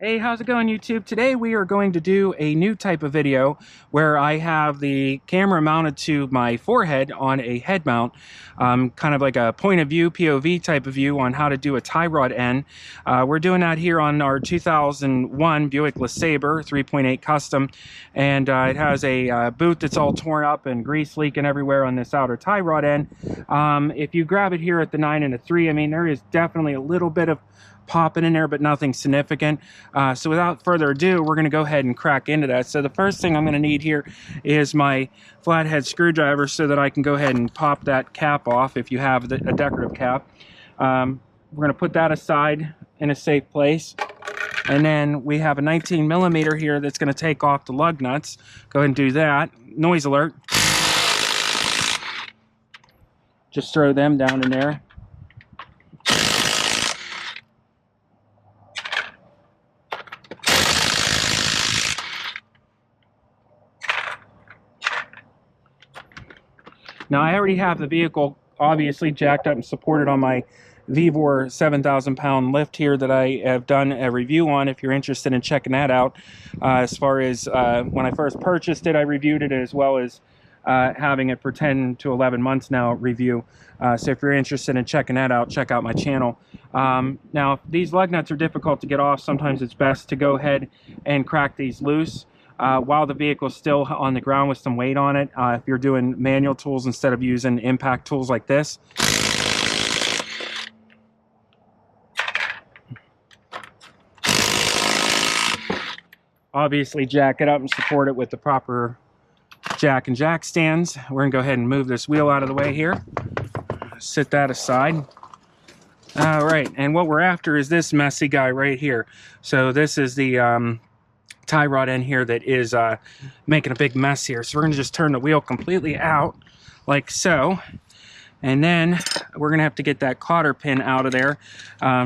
Hey, how's it going, YouTube? Today we are going to do a new type of video where I have the camera mounted to my forehead on a head mount, kind of like a point of view, POV type of view on how to do a tie rod end. We're doing that here on our 2001 Buick LeSabre 3.8 Custom, and it has a boot that's all torn up and grease leaking everywhere on this outer tie rod end. If you grab it here at the 9 and a 3, I mean, there is definitely a little bit of popping in there, but nothing significant. So without further ado, we're going to go ahead and crack into that. So the first thing I'm going to need here is my flathead screwdriver so that I can go ahead and pop that cap off if you have a decorative cap. We're going to put that aside in a safe place. And then we have a 19mm here that's going to take off the lug nuts. Go ahead and do that. Noise alert. Just throw them down in there. Now, I already have the vehicle obviously jacked up and supported on my Vevor 7,000-pound lift here that I have done a review on if you're interested in checking that out. As far as when I first purchased it, I reviewed it, as well as having it for 10 to 11 months now review. So if you're interested in checking that out, check out my channel. Now, if these lug nuts are difficult to get off, sometimes it's best to go ahead and crack these loose while the vehicle is still on the ground with some weight on it. If you're doing manual tools instead of using impact tools like this. Obviously jack it up and support it with the proper jack and jack stands. We're going to go ahead and move this wheel out of the way here. Sit that aside. All right, and what we're after is this messy guy right here. So this is the tie rod end here that is making a big mess here. So we're going to just turn the wheel completely out like so. And then we're going to have to get that cotter pin out of there.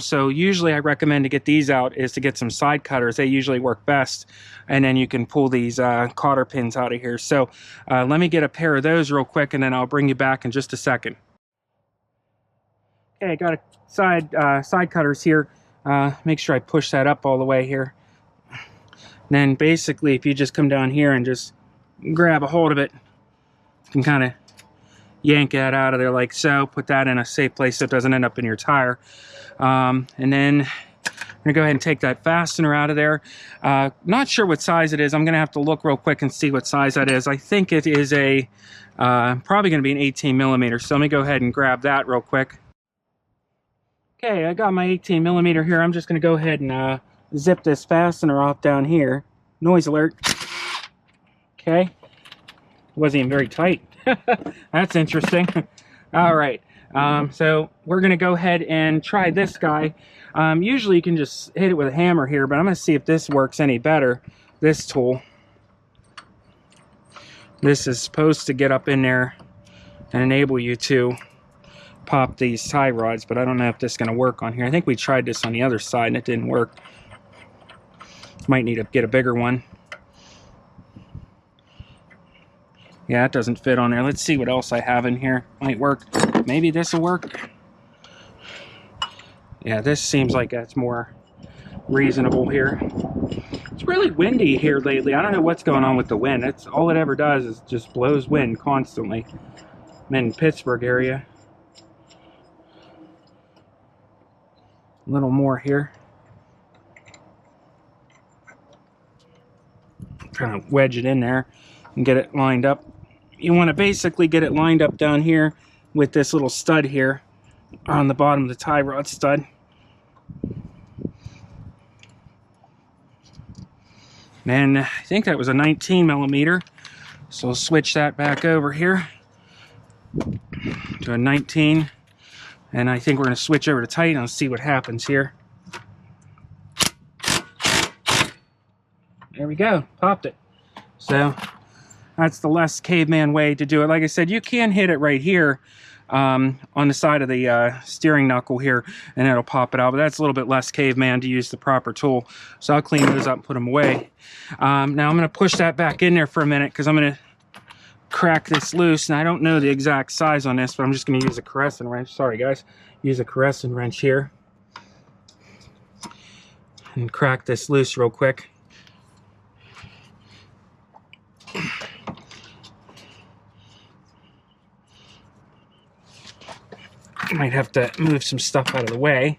So usually I recommend to get these out is to get some side cutters. They usually work best. And then you can pull these cotter pins out of here. So let me get a pair of those real quick, and then I'll bring you back in just a second. Okay, I got a side cutters here. Make sure I push that up all the way here. And then basically, if you just come down here and just grab a hold of it, you can kind of yank that out of there like so. Put that in a safe place so it doesn't end up in your tire. And then I'm going to go ahead and take that fastener out of there. Not sure what size it is. I'm going to have to look real quick and see what size that is. I think it is a probably going to be an 18mm. So let me go ahead and grab that real quick. Okay, I got my 18mm here. I'm just going to go ahead and zip this fastener off down here. Noise alert. Okay. Wasn't even very tight. That's interesting. All right. So we're going to go ahead and try this guy. Usually you can just hit it with a hammer here, but I'm going to see if this works any better. This tool. This is supposed to get up in there and enable you to pop these tie rods, but I don't know if this is going to work on here. I think we tried this on the other side and it didn't work. Might need to get a bigger one. Yeah, it doesn't fit on there. Let's see what else I have in here. Might work. Maybe this will work. Yeah, this seems like that's more reasonable here. It's really windy here lately. I don't know what's going on with the wind. That's all it ever does is just blows wind constantly. I'm in Pittsburgh area. A little more here. Kind of wedge it in there and get it lined up. You want to basically get it lined up down here with this little stud here on the bottom of the tie rod stud. And I think that was a 19mm. So we'll switch that back over here to a 19. And I think we're going to switch over to tight and see what happens here. There we go, popped it. So that's the less caveman way to do it. Like I said, you can hit it right here on the side of the steering knuckle here, and it'll pop it out. But that's a little bit less caveman to use the proper tool. So I'll clean those up and put them away. Now I'm going to push that back in there for a minute because I'm going to crack this loose. And I don't know the exact size on this, but I'm just going to use a caressing wrench. Sorry guys, use a caressing wrench here. and crack this loose real quick. Might have to move some stuff out of the way.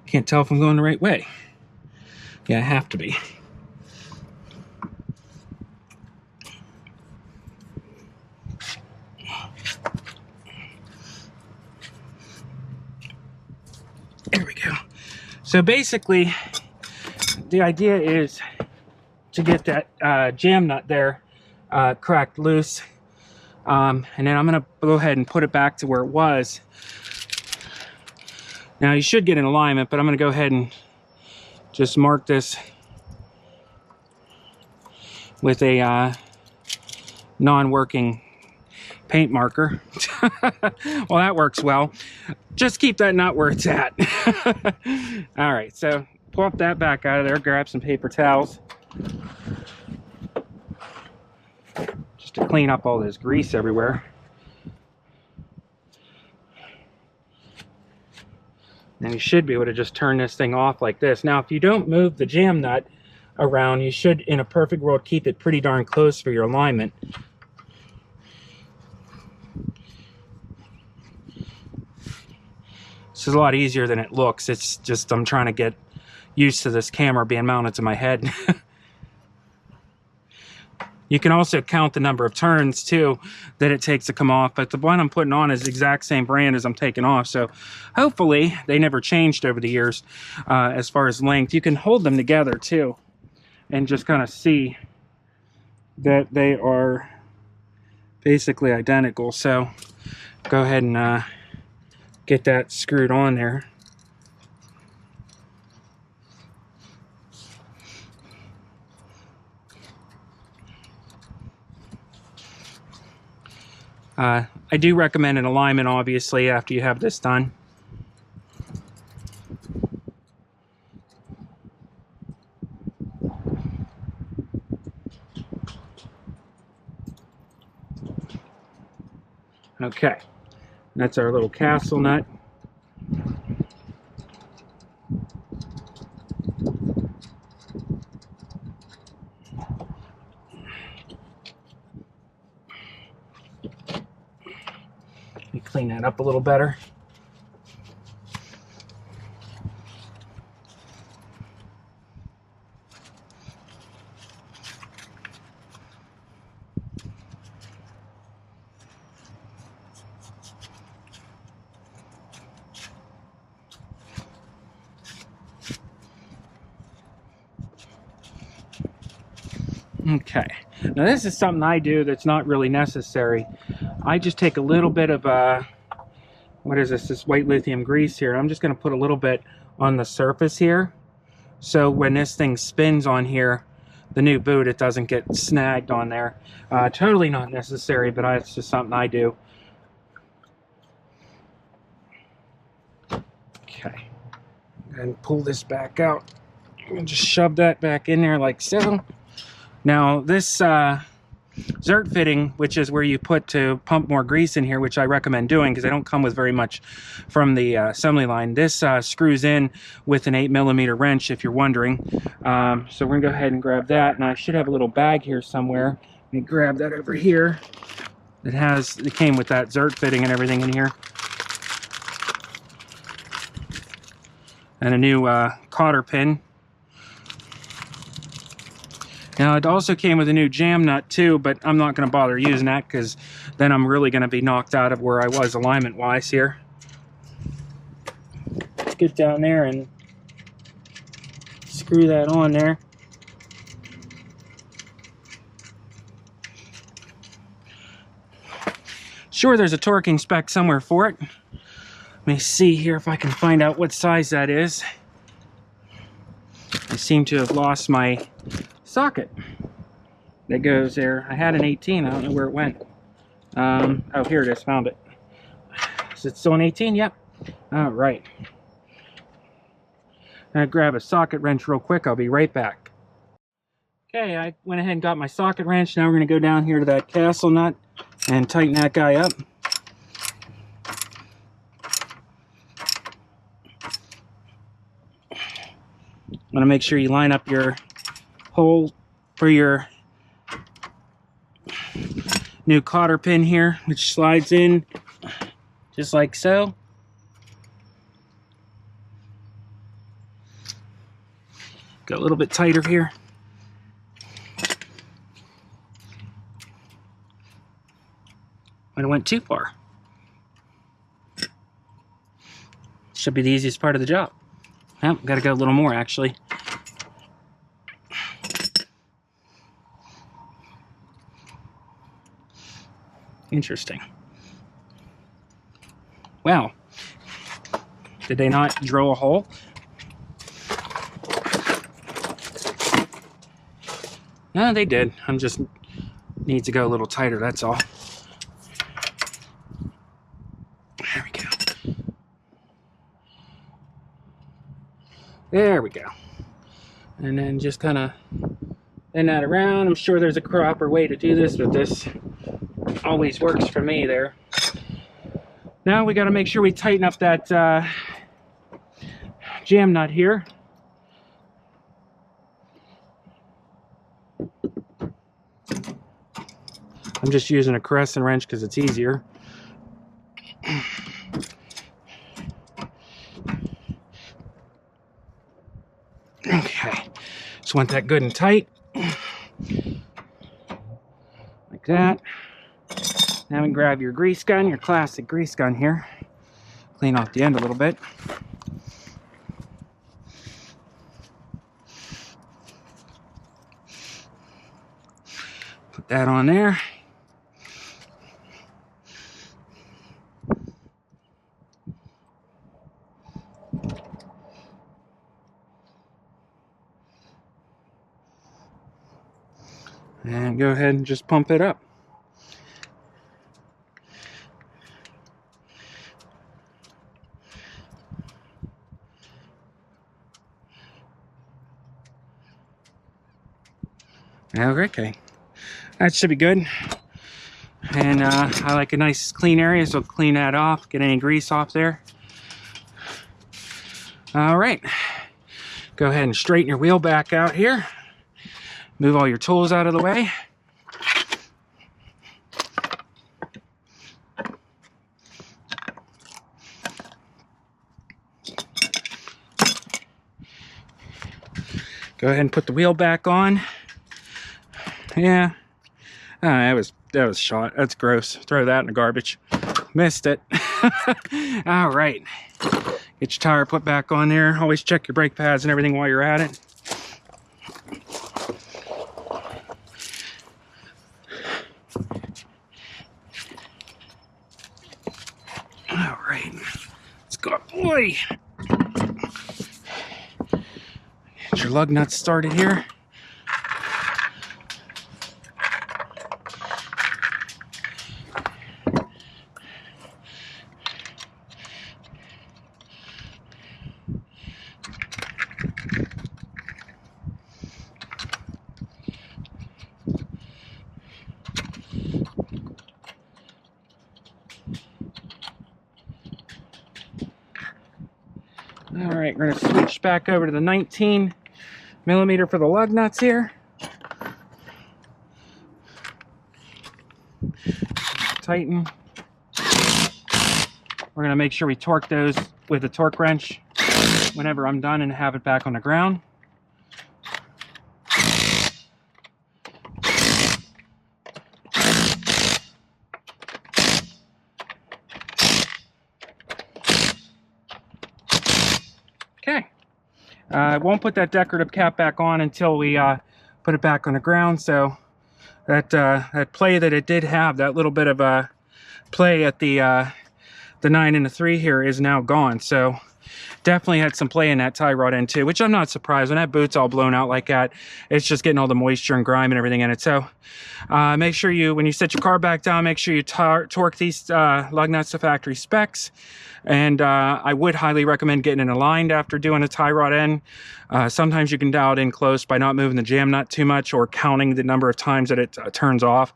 Can't tell if I'm going the right way. Yeah, I have to be. There we go. So basically, the idea is to get that jam nut there cracked loose. And then I'm going to go ahead and put it back to where it was. Now you should get an alignment, but I'm going to go ahead and just mark this with a non-working paint marker. Well, that works well. Just keep that nut where it's at. All right, so pop that back out of there, grab some paper towels just to clean up all this grease everywhere. And you should be able to just turn this thing off like this. Now, if you don't move the jam nut around, you should, in a perfect world, keep it pretty darn close for your alignment. This is a lot easier than it looks. It's just I'm trying to get used to this camera being mounted to my head. You can also count the number of turns too that it takes to come off, but the one I'm putting on is the exact same brand as I'm taking off, so hopefully they never changed over the years as far as length. You can hold them together too and just kind of see that they are basically identical. So go ahead and get that screwed on there. I do recommend an alignment, obviously, after you have this done. Okay, that's our little castle nut. Let me clean that up a little better. Okay, now this is something I do that's not really necessary. I just take a little bit of what is this white lithium grease here. I'm just going to put a little bit on the surface here, so when this thing spins on here, the new boot, it doesn't get snagged on there. Totally not necessary, but it's just something I do. Okay, and pull this back out and just shove that back in there like so. Now this zert fitting, which is where you put to pump more grease in here, which I recommend doing because they don't come with very much from the assembly line. This screws in with an 8mm wrench, if you're wondering. So we're gonna go ahead and grab that, and I should have a little bag here somewhere. Let me grab that over here. It came with that zert fitting and everything in here, and a new cotter pin. Now it also came with a new jam nut too, but I'm not going to bother using that because then I'm really going to be knocked out of where I was alignment wise here. Let's get down there and screw that on there. Sure, there's a torquing spec somewhere for it. Let me see here if I can find out what size that is. I seem to have lost my socket that goes there. I had an 18, I don't know where it went. Oh, here it is, found it. Is it still an 18? Yep. All right. I'm gonna grab a socket wrench real quick. I'll be right back. Okay, I went ahead and got my socket wrench. Now we're going to go down here to that castle nut and tighten that guy up. I'm going to make sure you line up your hole for your new cotter pin here, which slides in just like so. Go a little bit tighter here. Might have went too far. Should be the easiest part of the job. Oh, gotta go a little more actually. Interesting. Wow. Did they not drill a hole? No, they did. I'm just need to go a little tighter, that's all. There we go. There we go. And then just kind of bend that around. I'm sure there's a proper way to do this, but this always works for me there. Now we got to make sure we tighten up that jam nut here. I'm just using a crescent wrench because it's easier. Okay, just want that good and tight. Like that. Now we can grab your grease gun, your classic grease gun here. Clean off the end a little bit. Put that on there. And go ahead and just pump it up. Okay, that should be good. And I like a nice clean area, so clean that off, get any grease off there. All right, go ahead and straighten your wheel back out here. Move all your tools out of the way. Go ahead and put the wheel back on. Yeah, that was shot. That's gross. Throw that in the garbage. Missed it. All right, get your tire put back on there. Always check your brake pads and everything while you're at it. All right, let's go, boy. Get your lug nuts started here. All right, we're gonna switch back over to the 19 millimeter for the lug nuts here. Tighten. We're gonna make sure we torque those with a torque wrench whenever I'm done and have it back on the ground. Okay, I won't put that decorative cap back on until we put it back on the ground. So that play that it did have, that little bit of a play at the 9 and the 3 here, is now gone. So definitely had some play in that tie rod end too, which I'm not surprised. When that boot's all blown out like that, it's just getting all the moisture and grime and everything in it. So make sure you, when you set your car back down, make sure you torque these lug nuts to factory specs. And I would highly recommend getting it aligned after doing a tie rod end. Sometimes you can dial it in close by not moving the jam nut too much or counting the number of times that it turns off.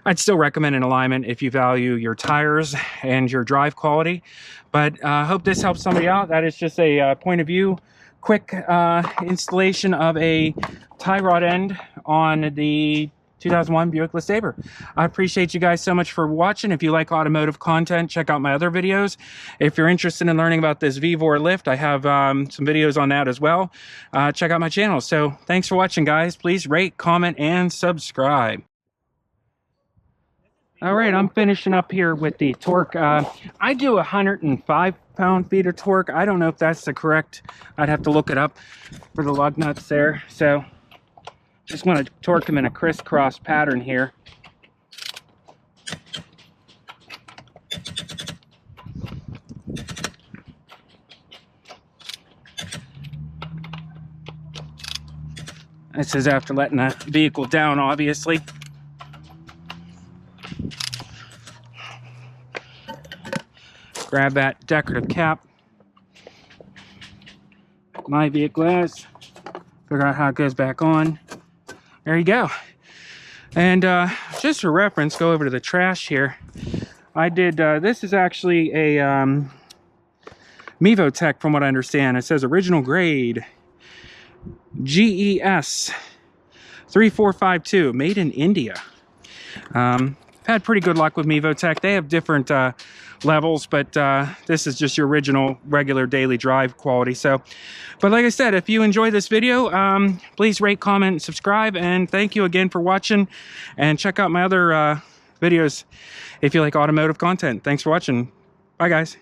I'd still recommend an alignment if you value your tires and your drive quality. But I hope this helps somebody out. That is just a point of view, quick installation of a tie rod end on the 2001 Buick LeSabre. I appreciate you guys so much for watching. If you like automotive content, check out my other videos. If you're interested in learning about this VVOR lift, I have some videos on that as well. Check out my channel. So thanks for watching, guys. Please rate, comment, and subscribe. All right, I'm finishing up here with the torque. I do 105 pound-feet of torque. I don't know if that's the correct. I'd have to look it up for the lug nuts there. So just want to torque them in a crisscross pattern here. This is after letting the vehicle down, obviously. Grab that decorative cap. My vehicle has. Figure out how it goes back on. There you go. And just for reference, go over to the trash here. I did, this is actually a Mevotech from what I understand. It says original grade GES 3452, made in India. Had pretty good luck with Mevotech. They have different levels, but this is just your original regular daily drive quality. So, but like I said, if you enjoy this video, please rate, comment, and subscribe. And thank you again for watching. And check out my other videos if you like automotive content. Thanks for watching. Bye, guys.